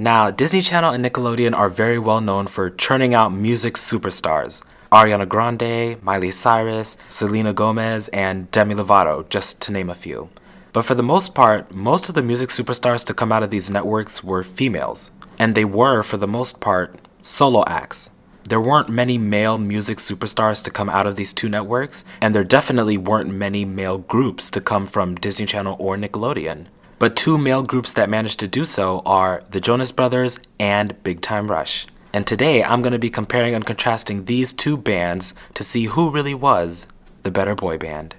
Now, Disney Channel and Nickelodeon are very well known for churning out music superstars. Ariana Grande, Miley Cyrus, Selena Gomez, and Demi Lovato, just to name a few. But for the most part, most of the music superstars to come out of these networks were females. And they were, for the most part, solo acts. There weren't many male music superstars to come out of these two networks, and there definitely weren't many male groups to come from Disney Channel or Nickelodeon. But two male groups that managed to do so are the Jonas Brothers and Big Time Rush. And today I'm going to be comparing and contrasting these two bands to see who really was the better boy band.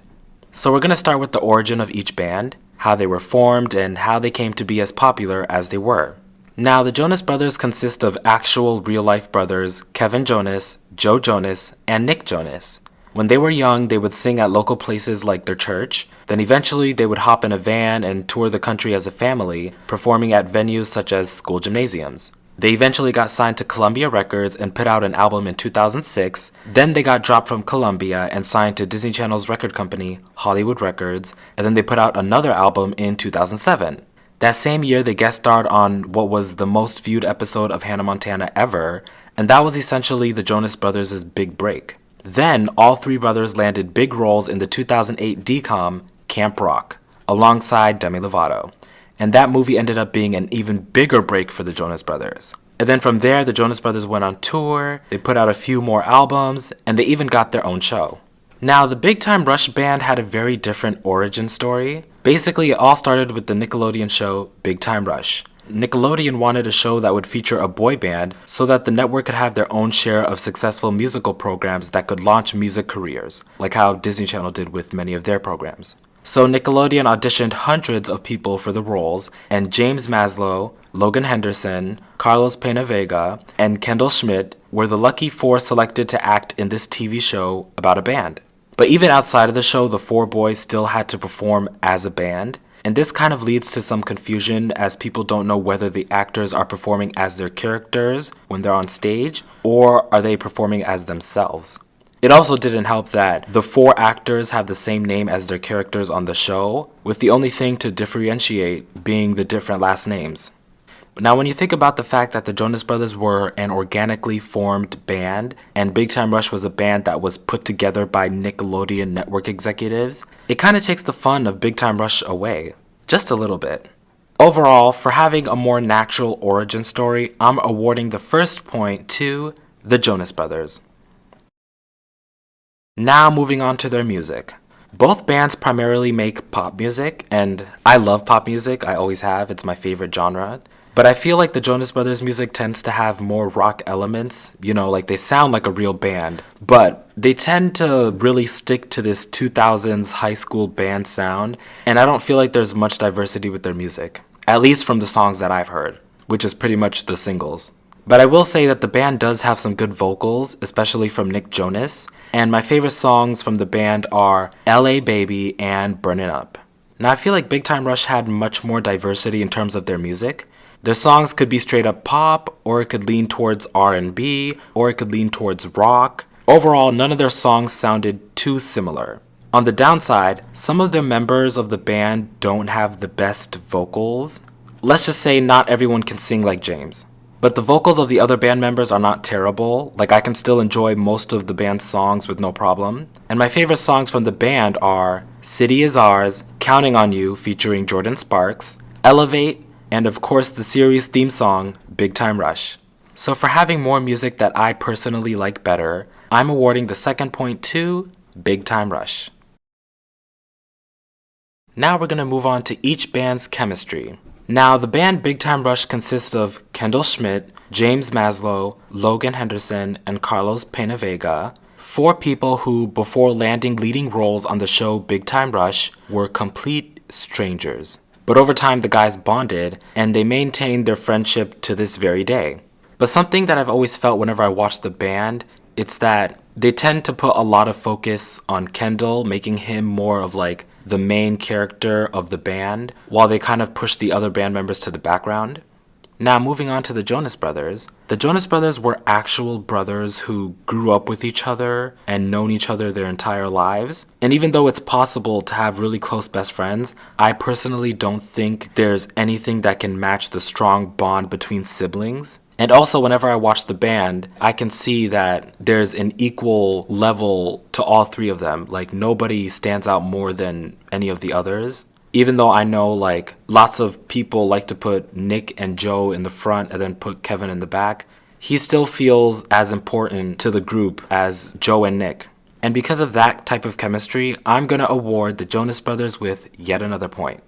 So we're going to start with the origin of each band, how they were formed, and how they came to be as popular as they were. Now, the Jonas Brothers consist of actual real-life brothers Kevin Jonas, Joe Jonas, and Nick Jonas. When they were young, they would sing at local places like their church. Then eventually they would hop in a van and tour the country as a family, performing at venues such as school gymnasiums. They eventually got signed to Columbia Records and put out an album in 2006. Then they got dropped from Columbia and signed to Disney Channel's record company, Hollywood Records, and then they put out another album in 2007. That same year, they guest starred on what was the most viewed episode of Hannah Montana ever, and that was essentially the Jonas Brothers' big break. Then, all three brothers landed big roles in the 2008 DCOM Camp Rock, alongside Demi Lovato. And that movie ended up being an even bigger break for the Jonas Brothers. And then from there, the Jonas Brothers went on tour, they put out a few more albums, and they even got their own show. Now, the Big Time Rush band had a very different origin story. Basically, it all started with the Nickelodeon show Big Time Rush. Nickelodeon wanted a show that would feature a boy band so that the network could have their own share of successful musical programs that could launch music careers, like how Disney Channel did with many of their programs. So Nickelodeon auditioned hundreds of people for the roles, and James Maslow, Logan Henderson, Carlos Pena Vega, and Kendall Schmidt were the lucky four selected to act in this TV show about a band. But even outside of the show, the four boys still had to perform as a band, and this kind of leads to some confusion as people don't know whether the actors are performing as their characters when they're on stage, or are they performing as themselves. It also didn't help that the four actors have the same name as their characters on the show, with the only thing to differentiate being the different last names. Now, when you think about the fact that the Jonas Brothers were an organically formed band, and Big Time Rush was a band that was put together by Nickelodeon network executives, it kind of takes the fun of Big Time Rush away, just a little bit. Overall, for having a more natural origin story, I'm awarding the first point to the Jonas Brothers. Now moving on to their music. Both bands primarily make pop music, and I love pop music, I always have, it's my favorite genre. But I feel like the Jonas Brothers music tends to have more rock elements, like they sound like a real band, but they tend to really stick to this 2000s high school band sound, and I don't feel like there's much diversity with their music, at least from the songs that I've heard, which is pretty much the singles. But I will say that the band does have some good vocals, especially from Nick Jonas, and my favorite songs from the band are LA Baby and Burnin' Up. Now I feel like Big Time Rush had much more diversity in terms of their music. Their songs could be straight up pop, or it could lean towards R&B, or it could lean towards rock. Overall, none of their songs sounded too similar. On the downside, some of the members of the band don't have the best vocals. Let's just say not everyone can sing like James. But the vocals of the other band members are not terrible, like I can still enjoy most of the band's songs with no problem. And my favorite songs from the band are City Is Ours, Counting on You featuring Jordan Sparks, Elevate, and of course the series theme song, Big Time Rush. So for having more music that I personally like better, I'm awarding the second point to Big Time Rush. Now we're going to move on to each band's chemistry. Now, the band Big Time Rush consists of Kendall Schmidt, James Maslow, Logan Henderson, and Carlos Pena Vega, four people who, before landing leading roles on the show Big Time Rush, were complete strangers. But over time, the guys bonded, and they maintained their friendship to this very day. But something that I've always felt whenever I watch the band, it's that they tend to put a lot of focus on Kendall, making him more of like the main character of the band, while they kind of push the other band members to the background. Now, moving on to the Jonas Brothers. The Jonas Brothers were actual brothers who grew up with each other and known each other their entire lives. And even though it's possible to have really close best friends, I personally don't think there's anything that can match the strong bond between siblings. And also, whenever I watch the band, I can see that there's an equal level to all three of them. Like, nobody stands out more than any of the others. Even though I know like lots of people like to put Nick and Joe in the front and then put Kevin in the back, he still feels as important to the group as Joe and Nick. And because of that type of chemistry, I'm gonna award the Jonas Brothers with yet another point.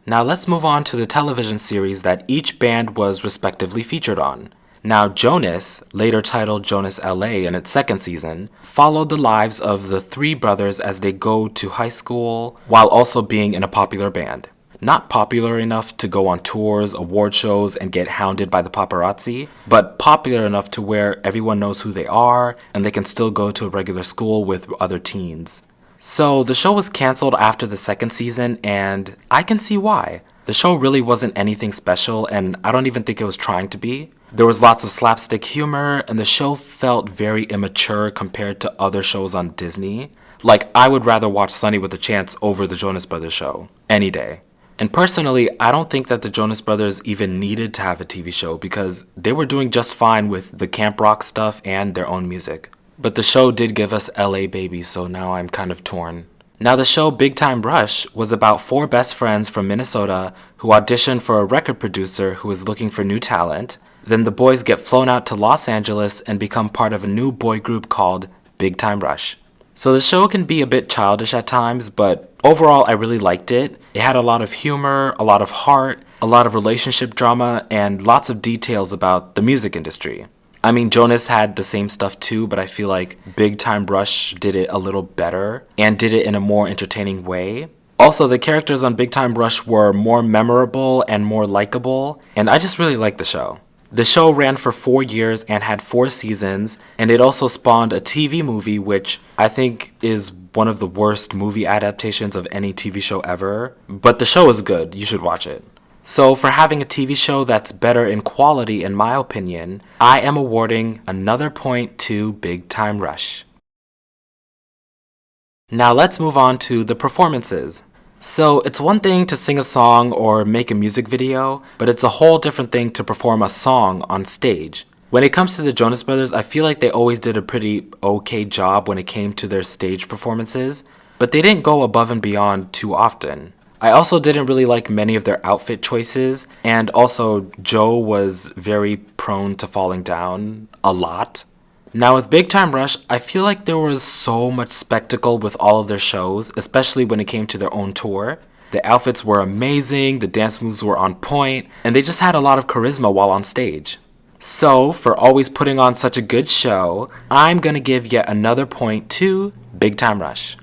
Now let's move on to the television series that each band was respectively featured on. Now, Jonas, later titled Jonas LA in its second season, followed the lives of the three brothers as they go to high school while also being in a popular band. Not popular enough to go on tours, award shows, and get hounded by the paparazzi, but popular enough to where everyone knows who they are and they can still go to a regular school with other teens. So, the show was canceled after the second season, and I can see why. The show really wasn't anything special, and I don't even think it was trying to be. There was lots of slapstick humor, and the show felt very immature compared to other shows on Disney. Like, I would rather watch Sunny with a Chance over the Jonas Brothers show, any day. And personally, I don't think that the Jonas Brothers even needed to have a TV show because they were doing just fine with the camp rock stuff and their own music. But the show did give us LA Baby, so now I'm kind of torn. Now, the show Big Time Rush was about four best friends from Minnesota who auditioned for a record producer who was looking for new talent. Then the boys get flown out to Los Angeles and become part of a new boy group called Big Time Rush. So the show can be a bit childish at times, but overall I really liked it. It had a lot of humor, a lot of heart, a lot of relationship drama, and lots of details about the music industry. I mean, Jonas had the same stuff too, but I feel like Big Time Rush did it a little better and did it in a more entertaining way. Also, the characters on Big Time Rush were more memorable and more likable, and I just really liked the show. The show ran for 4 years and had 4 seasons, and it also spawned a TV movie, which I think is one of the worst movie adaptations of any TV show ever. But the show is good, you should watch it. So for having a TV show that's better in quality, in my opinion, I am awarding another point to Big Time Rush. Now let's move on to the performances. So it's one thing to sing a song or make a music video, but it's a whole different thing to perform a song on stage. When it comes to the Jonas Brothers, I feel like they always did a pretty okay job when it came to their stage performances, but they didn't go above and beyond too often. I also didn't really like many of their outfit choices, and also Joe was very prone to falling down a lot. Now with Big Time Rush, I feel like there was so much spectacle with all of their shows, especially when it came to their own tour. The outfits were amazing, the dance moves were on point, and they just had a lot of charisma while on stage. So, for always putting on such a good show, I'm gonna give yet another point to Big Time Rush.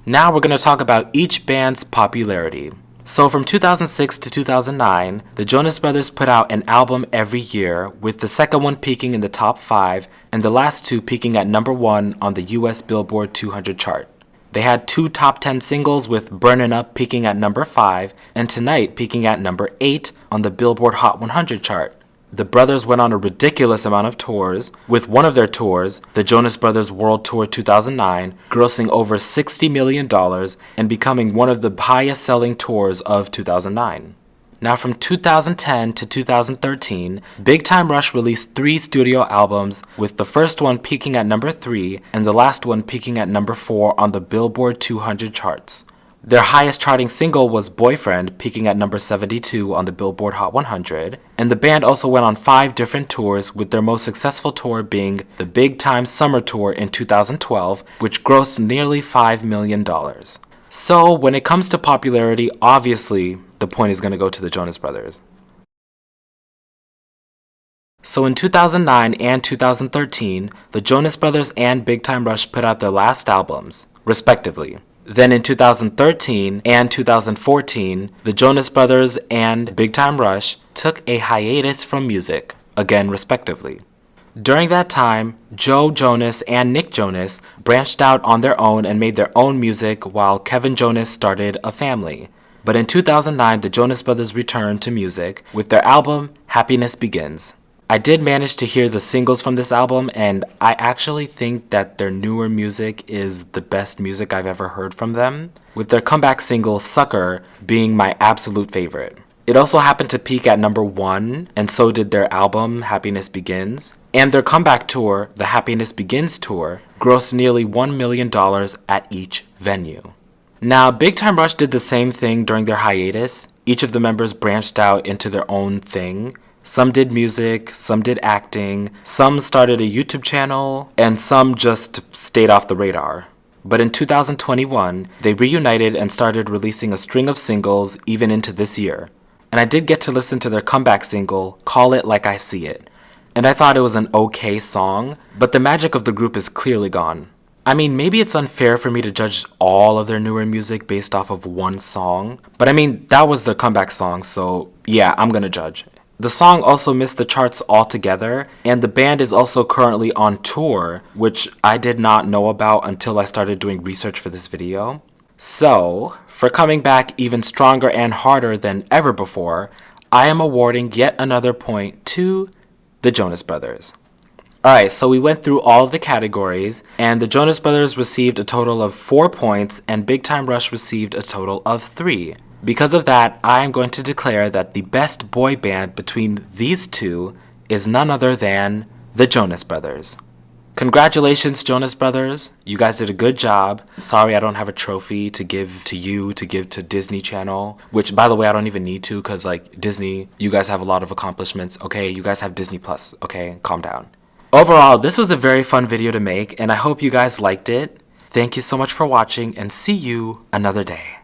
Now we're going to talk about each band's popularity. So from 2006 to 2009, the Jonas Brothers put out an album every year, with the second one peaking in the top 5 and the last two peaking at number 1 on the US Billboard 200 chart. They had 2 top 10 singles, with Burnin' Up peaking at number 5 and Tonight peaking at number 8 on the Billboard Hot 100 chart. The brothers went on a ridiculous amount of tours, with one of their tours, the Jonas Brothers World Tour 2009, grossing over $60 million and becoming one of the highest selling tours of 2009. Now from 2010 to 2013, Big Time Rush released 3 studio albums, with the first one peaking at number 3 and the last one peaking at number 4 on the Billboard 200 charts. Their highest charting single was Boyfriend, peaking at number 72 on the Billboard Hot 100, and the band also went on 5 different tours, with their most successful tour being the Big Time Summer Tour in 2012, which grossed nearly $5 million. So, when it comes to popularity, obviously, the point is going to go to the Jonas Brothers. So in 2009 and 2013, the Jonas Brothers and Big Time Rush put out their last albums, respectively. Then in 2013 and 2014, the Jonas Brothers and Big Time Rush took a hiatus from music, again respectively. During that time, Joe Jonas and Nick Jonas branched out on their own and made their own music, while Kevin Jonas started a family. But in 2009, the Jonas Brothers returned to music with their album Happiness Begins. I did manage to hear the singles from this album, and I actually think that their newer music is the best music I've ever heard from them, with their comeback single Sucker being my absolute favorite. It also happened to peak at number 1, and so did their album Happiness Begins. And their comeback tour, the Happiness Begins tour, grossed nearly $1 million at each venue. Now, Big Time Rush did the same thing during their hiatus. Each of the members branched out into their own thing. Some did music, some did acting, some started a YouTube channel, and some just stayed off the radar. But in 2021, they reunited and started releasing a string of singles even into this year. And I did get to listen to their comeback single, Call It Like I See It. And I thought it was an okay song, but the magic of the group is clearly gone. I mean, maybe it's unfair for me to judge all of their newer music based off of one song, but I mean, that was their comeback song, so yeah, I'm gonna judge. The song also missed the charts altogether, and the band is also currently on tour, which I did not know about until I started doing research for this video. So, for coming back even stronger and harder than ever before, I am awarding yet another point to the Jonas Brothers. Alright, so we went through all of the categories, and the Jonas Brothers received a total of 4 points, and Big Time Rush received a total of 3. Because of that, I am going to declare that the best boy band between these two is none other than the Jonas Brothers. Congratulations, Jonas Brothers. You guys did a good job. Sorry I don't have a trophy to give to you, to give to Disney Channel, which, by the way, I don't even need to because, like, Disney, you guys have a lot of accomplishments. Okay, you guys have Disney Plus. Okay, calm down. Overall, this was a very fun video to make, and I hope you guys liked it. Thank you so much for watching, and see you another day.